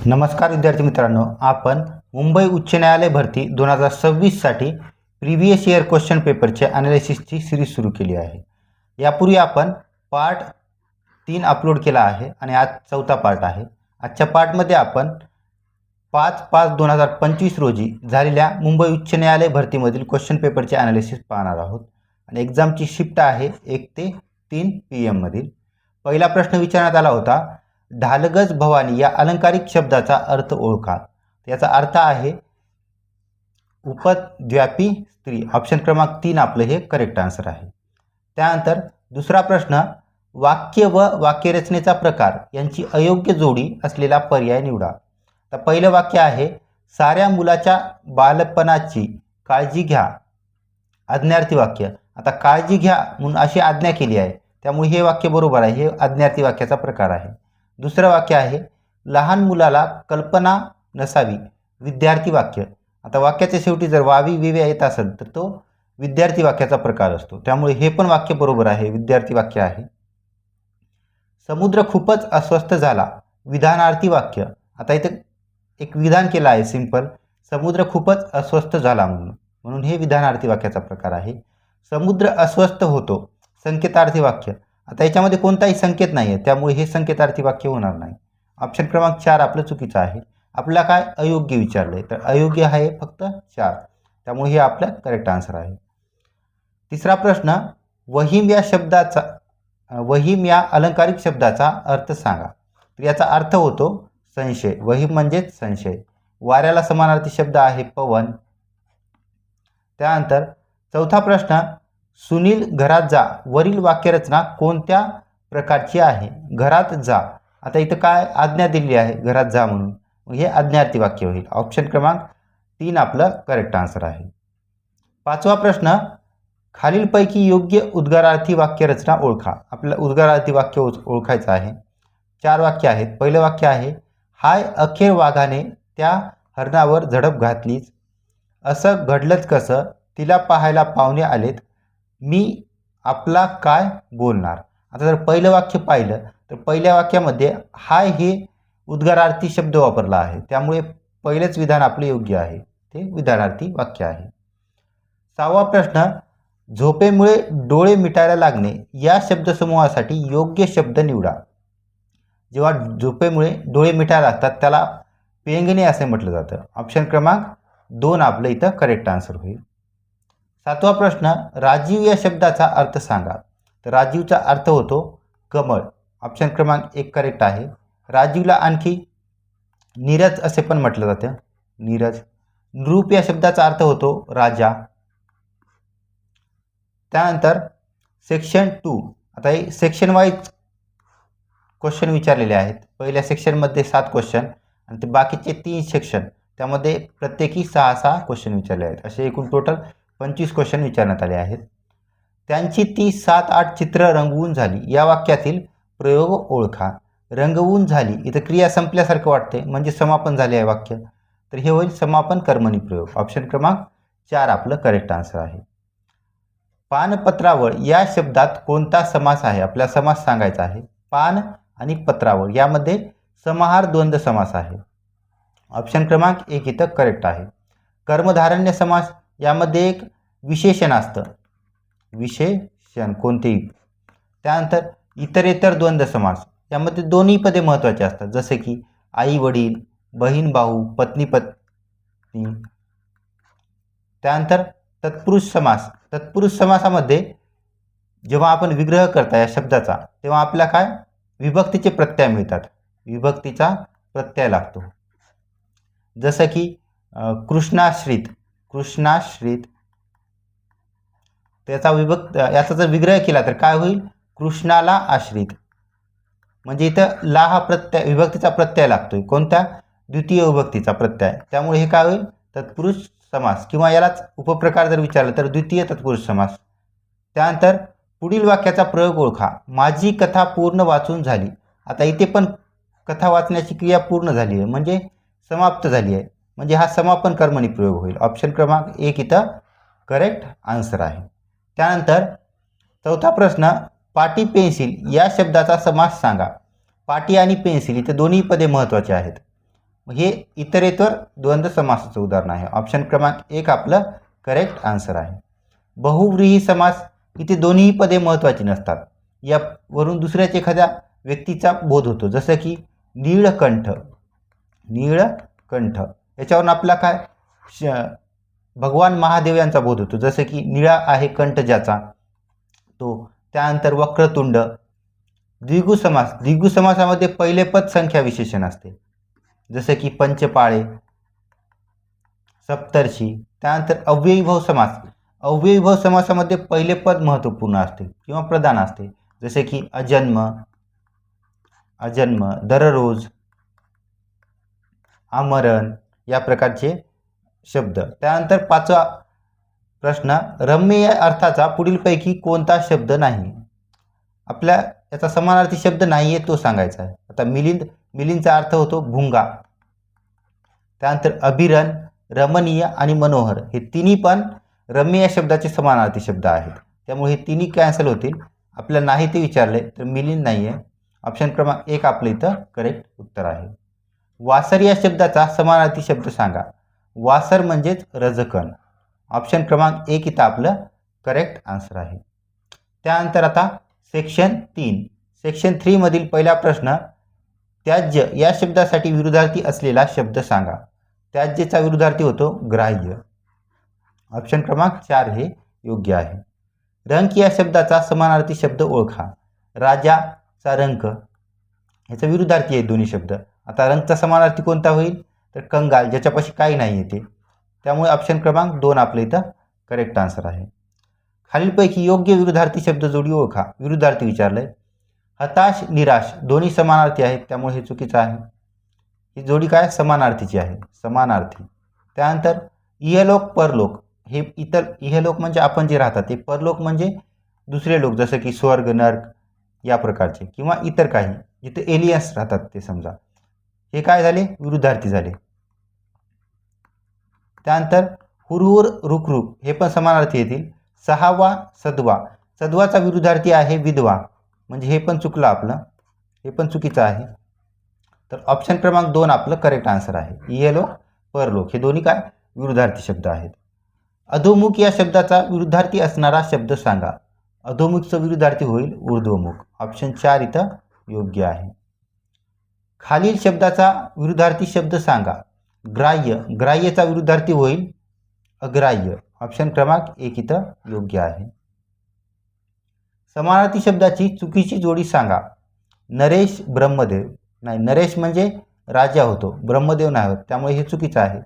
नमस्कार विद्यार्थी मित्रांनो, आपण मुंबई उच्च न्यायालय भरती 2026 साठी प्रीवियस इयर क्वेश्चन पेपरचे ॲनालिसिसची सिरीज सुरू केली आहे। यापूर्वी आपण पार्ट 3 अपलोड केला आहे आणि आज चौथा पार्ट आहे। आजच्या पार्टमध्ये आपण 5/5/2025 रोजी झालेल्या मुंबई उच्च न्यायालय भरतीमधील क्वेश्चन पेपरचे ॲनालिसिस पाहणार आहोत आणि एग्जामची शिफ्ट आहे 1 ते 3 PM मधील। पहिला प्रश्न विचारण्यात आला होता, ढालगज भवानी या अलंकारिक शब्दाचा अर्थ ओळखा। याचा अर्थ आहे उपद्व्यापी स्त्री। ऑप्शन क्रमांक 3 आपले हे करेक्ट आन्सर आहे। त्यानंतर दुसरा प्रश्न, वाक्य व वाक्यरचनेचा प्रकार यांची अयोग्य जोडी असलेला पर्याय निवडा। तर पहिलं वाक्य आहे, साऱ्या मुलाच्या बालपणाची काळजी घ्या। आज्ञार्थी वाक्य। आता काळजी घ्या म्हणून अशी आज्ञा केली आहे, त्यामुळे हे वाक्य बरोबर आहे। हे आज्ञार्थी वाक्याचा प्रकार आहे। दुसरं वाक्य आहे, लहान मुलाला कल्पना नसावी। विद्यार्थी वाक्य। आता वाक्याच्या शेवटी जर वावी विवे येत असेल तर तो विद्यार्थी वाक्याचा प्रकार असतो, त्यामुळे हे पण वाक्य बरोबर आहे, विद्यार्थी वाक्य आहे। समुद्र खूपच अस्वस्थ झाला। विधानार्थी वाक्य। आता इथे एक विधान केलं आहे सिंपल, समुद्र खूपच अस्वस्थ झाला म्हणून हे विधानार्थी वाक्याचा प्रकार आहे। समुद्र अस्वस्थ होतो। संकेतार्थी वाक्य। आता याच्यामध्ये कोणताही संकेत नाही आहे, त्यामुळे हे संकेतार्थी वाक्य होणार नाही। ऑप्शन क्रमांक 4 आपलं चुकीचं आहे। आपल्याला काय अयोग्य विचारलंय, तर अयोग्य आहे फक्त 4, त्यामुळे हे आपलं करेक्ट आन्सर आहे। तिसरा प्रश्न, वहीम या अलंकारिक शब्दाचा अर्थ सांगा। तर याचा अर्थ होतो संशय। वहीम म्हणजेच संशय। वाऱ्याला समानार्थी शब्द आहे पवन। त्यानंतर चौथा प्रश्न, सुनील घरात जा वरील वाक्यरचना कोणत्या प्रकारची आहे। घरात जा। आता इथं काय आज्ञा दिली आहे घरात जा म्हणून, हे आज्ञार्थी वाक्य होईल। ऑप्शन क्रमांक 3 आपलं करेक्ट आन्सर आहे। पाचवा प्रश्न, खालीलपैकी योग्य उद्गारार्थी वाक्यरचना ओळखा। आपल्याला उद्गारार्थी वाक्य ओळखायचं आहे। 4 वाक्य आहेत। पहिलं वाक्य आहे, हाय अखेर वाघाने त्या हरणावर झडप घातलीच। असं घडलंच कसं, तिला पाहायला पाहुणे आलेत। मी आपला काय बोलणार। आता जर पहिलं वाक्य पाहिलं तर पहिल्या वाक्यामध्ये हाय हे उद्गारार्थी शब्द वापरला आहे, त्यामुळे पहिलेच विधान आपले योग्य आहे, ते विधानार्थी वाक्य आहे। 6वा प्रश्न, झोपेमुळे डोळे मिटायला लागणे या शब्दसमूहासाठी योग्य शब्द निवडा। जेव्हा झोपेमुळे डोळे मिटायला लागतात त्याला पेंगणे असे म्हटलं जातं। ऑप्शन क्रमांक 2 आपलं इथं करेक्ट आन्सर होईल। 7वा प्रश्न, राजीव या शब्दाचा अर्थ सांगा। तर राजीवचा अर्थ होतो कमळ। ऑप्शन क्रमांक 1 करेक्ट आहे। राजीवला आणखी नीरज असे पण म्हटलं जातं, नीरज। नृप या शब्दाचा अर्थ होतो राजा। त्यानंतर सेक्शन 2, आता हे सेक्शन वाईज क्वेश्चन विचारलेले आहेत। पहिल्या सेक्शनमध्ये 7 क्वेश्चन आणि ते बाकीचे 3 सेक्शन, त्यामध्ये प्रत्येकी 6 क्वेश्चन विचारले आहेत। असे एकूण टोटल 25 क्वेश्चन विचारण्यात आले आहेत। त्यांची ती 7-8 चित्र रंगवून झाली या वाक्यातील प्रयोग ओळखा। रंगवून झाली इथं क्रिया संपल्यासारखं वाटते, म्हणजे समापन झाले आहे वाक्य, तर हे होईल समापन कर्मणी प्रयोग। ऑप्शन क्रमांक 4 आपलं करेक्ट आन्सर आहे। पानपत्रावळ या शब्दात कोणता समास आहे। आपल्याला समास सांगायचा आहे। पान आणि पत्रावळ यामध्ये समाहार द्वंद्व समास आहे। ऑप्शन क्रमांक 1 इथं करेक्ट आहे। कर्मधारण्य समास यामध्ये एक विशेषण असतं, विशेषण कोणतेही। त्यानंतर इतरेतर द्वंद्व समास यामध्ये दोन्ही पदे महत्त्वाचे असतात, जसे की आई वडील, बहीण भाऊ, पत्नी पत्नी। त्यानंतर तत्पुरुष समास। तत्पुरुष समासामध्ये जेव्हा आपण विग्रह करता या शब्दाचा, तेव्हा आपल्याला काय विभक्तीचे प्रत्यय मिळतात, विभक्तीचा प्रत्यय लागतो। जसं की कृष्णाश्रित, कृष्णाश्रित, याचा जर विग्रह केला तर काय होईल, कृष्णाला आश्रित। म्हणजे इथं ला हा प्रत्यय विभक्तीचा प्रत्यय लागतोय, कोणत्या, द्वितीय विभक्तीचा प्रत्यय, त्यामुळे हे काय होईल तत्पुरुष समास, किंवा यालाच उपप्रकार जर विचारलं तर द्वितीय तत्पुरुष समास। त्यानंतर पुढील वाक्याचा प्रयोग ओळखा। माझी कथा पूर्ण वाचून झाली। आता इथे पण कथा वाचण्याची क्रिया पूर्ण झाली आहे, म्हणजे समाप्त झाली आहे, म्हणजे हा समापन कर्मणी प्रयोग होईल। ऑप्शन क्रमांक 1 इथं करेक्ट आन्सर आहे। त्यानंतर चौथा प्रश्न, पाटी पेन्सिल या शब्दाचा समास सांगा। पाटी आणि पेन्सिल इथे दोन्ही पदे महत्त्वाचे आहेत। हे इतरेतर द्वंद्व समासाचं उदाहरण आहे. ऑप्शन क्रमांक 1 आपलं करेक्ट आन्सर आहे. बहुव्रीही समास इथे दोन्ही पदे महत्त्वाची नसतात. यावरून दुसऱ्याच एखाद्या व्यक्तीचा बोध होतो, जसं की नीळकंठ. नीळकंठ याच्यावरून आपला काय भगवान महादेव यांचा बोध होतो, जसं की निळा आहे कंठ ज्याचा तो. त्यानंतर वक्रतुंड. द्विगु समास. द्विगु समासामध्ये पहिले पद संख्या विशेषण असते, जसं की पंचपाळे, सप्तर्षी. त्यानंतर अव्ययीभाव समास. अव्ययीभाव समासामध्ये पहिले पद महत्त्वपूर्ण असते किंवा प्रधान असते, जसे की अजन्म, दररोज, आमरण या प्रकारचे शब्द. त्यानंतर 5वा प्रश्न, रम्य अर्थाचा पुढीलपैकी कोणता शब्द नाही? आपल्या याचा समानार्थी शब्द नाही आहे तो सांगायचा आहे. आता मिलिंदचा अर्थ होतो भुंगा. त्यानंतर अभिरण, रमणीय आणि मनोहर हे तिन्ही पण रम्य या शब्दाचे समानार्थी शब्द आहेत, त्यामुळे हे तिन्ही कॅन्सल होतील. आपल्याला नाही ते विचारले तर मिलिंद नाही आहे. ऑप्शन क्रमांक 1 आपलं इथं करेक्ट उत्तर आहे. वासर या शब्दाचा समानार्थी शब्द सांगा. वासर म्हणजेच रजकण. ऑप्शन क्रमांक 1 इथं आपलं करेक्ट आन्सर आहे. त्यानंतर आता सेक्शन 3. सेक्शन 3 मधील पहिला प्रश्न, त्याज्य या शब्दासाठी विरुद्धार्थी असलेला शब्द सांगा. त्याज्यचा विरुद्धार्थी होतो ग्राह्य. ऑप्शन क्रमांक 4 हे योग्य आहे. रंक या शब्दाचा समानार्थी शब्द ओळखा. राजाचा रंक याचा विरुद्धार्थी आहे दोन्ही शब्द. आता रंकचा समानार्थी कोणता होईल तर कंगाल, ज्याच्यापाशी काही नाही येते. त्यामुळे ऑप्शन क्रमांक 2 आपलं इथं करेक्ट आन्सर आहे. खालीलपैकी योग्य विरुद्धार्थी शब्द जोडी ओळखा. विरुद्धार्थी विचारलंय. हताश, निराश दोन्ही समानार्थी आहेत, त्यामुळे हे चुकीचं आहे. ही जोडी काय समानार्थीची आहे, समानार्थी. त्यानंतर इहलोक, परलोक हे इहलोक म्हणजे आपण जे राहतात ते, परलोक म्हणजे दुसरे लोक, जसं की स्वर्ग, नर्क या प्रकारचे, किंवा इतर काही जिथे एलियन्स राहतात ते समजा. हे काय झाले विरुद्धार्थी झाले. त्यानंतर हुरहुर, रुकरुक हे पण समानार्थी येतील. सहावा, सदवा. सदवाचा विरुद्धार्थी आहे विधवा, म्हणजे हे पण चुकलं आपलं, हे पण चुकीचं आहे. तर ऑप्शन क्रमांक 2 आपलं करेक्ट आन्सर आहे. इहलोक, परलोक हे दोन्ही काय विरुद्धार्थी शब्द आहेत. अधोमुख या शब्दाचा विरुद्धार्थी असणारा शब्द सांगा. अधोमुखचं विरुद्धार्थी होईल ऊर्ध्वमुख. ऑप्शन 4 इथं योग्य आहे. खालील शब्दाचा विरुद्धार्थी शब्द सांगा. ग्राह्य. ग्राह्यचा विरुद्धार्थी होईल अग्राह्य. ऑप्शन क्रमांक 1 इथं योग्य आहे. समानार्थी शब्दाची चुकीची जोडी सांगा. नरेश, ब्रह्मदेव. नाही, नरेश म्हणजे राजा होतो, ब्रह्मदेव नाही होत, त्यामुळे हे चुकीचं आहे.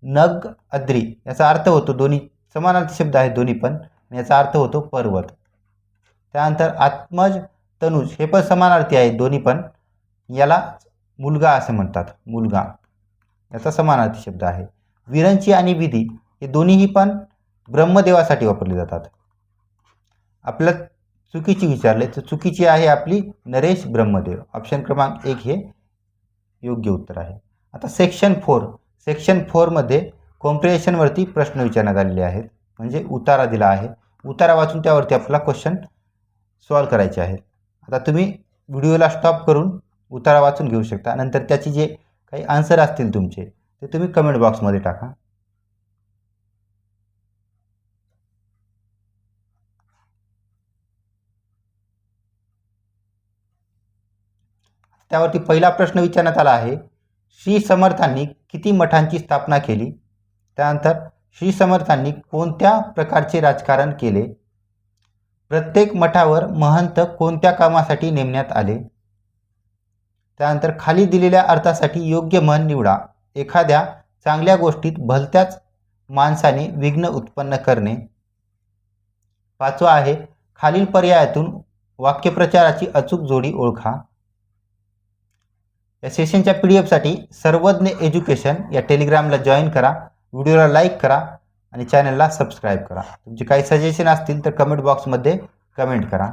नग, अद्री याचा अर्थ होतो, दोन्ही समानार्थी शब्द आहेत दोन्ही पण, याचा अर्थ होतो पर्वत. त्यानंतर आत्मज, तनुज हे पण समानार्थी आहेत दोन्ही पण, याला मुलगा असे म्हणतात, मुलगा याचा समानार्थी शब्द आहे. विरंची आणि विधी हे दोन्हीही पण ब्रह्मदेवासाठी वापरले जातात. आपल्या चुकीची विचारले तर चुकीची आहे आपली नरेश, ब्रह्मदेव. ऑप्शन क्रमांक 1 हे योग्य उत्तर आहे. आता सेक्शन 4. सेक्शन 4 मध्ये कॉम्प्रिहेन्शनवरती प्रश्न विचारण्यात आलेले आहेत, म्हणजे उतारा दिला आहे. उतारा वाचून त्यावरती आपल्याला क्वेश्चन सॉल्व करायचे आहेत. आता तुम्ही व्हिडिओला स्टॉप करून उतारा वाचून घेऊ शकता. नंतर त्याची जे काही आन्सर असतील तुमचे ते तुम्ही कमेंट बॉक्समध्ये टाका. त्यावरती पहिला प्रश्न विचारण्यात आला आहे, श्री समर्थांनी किती मठांची स्थापना केली? त्यानंतर श्री समर्थांनी कोणत्या प्रकारचे राजकारण केले? प्रत्येक मठावर महंत कोणत्या कामासाठी नेमण्यात आले? त्यानंतर खाली दिलेल्या अर्थासाठी योग्य म्हण निवडा. एखाद्या चांगल्या गोष्टीत भलत्याच माणसाने विघ्न उत्पन्न करणे. 5वा आहे, खालील पर्यायातून वाक्यप्रचाराची अचूक जोडी ओळखा. या सेशनच्या PDF-साठी सर्वज्ञ एज्युकेशन या टेलिग्रामला जॉईन करा, व्हिडिओला लाईक करा आणि चॅनलला सबस्क्राईब करा. तुमचे काही सजेशन असतील तर कमेंट बॉक्समध्ये कमेंट करा.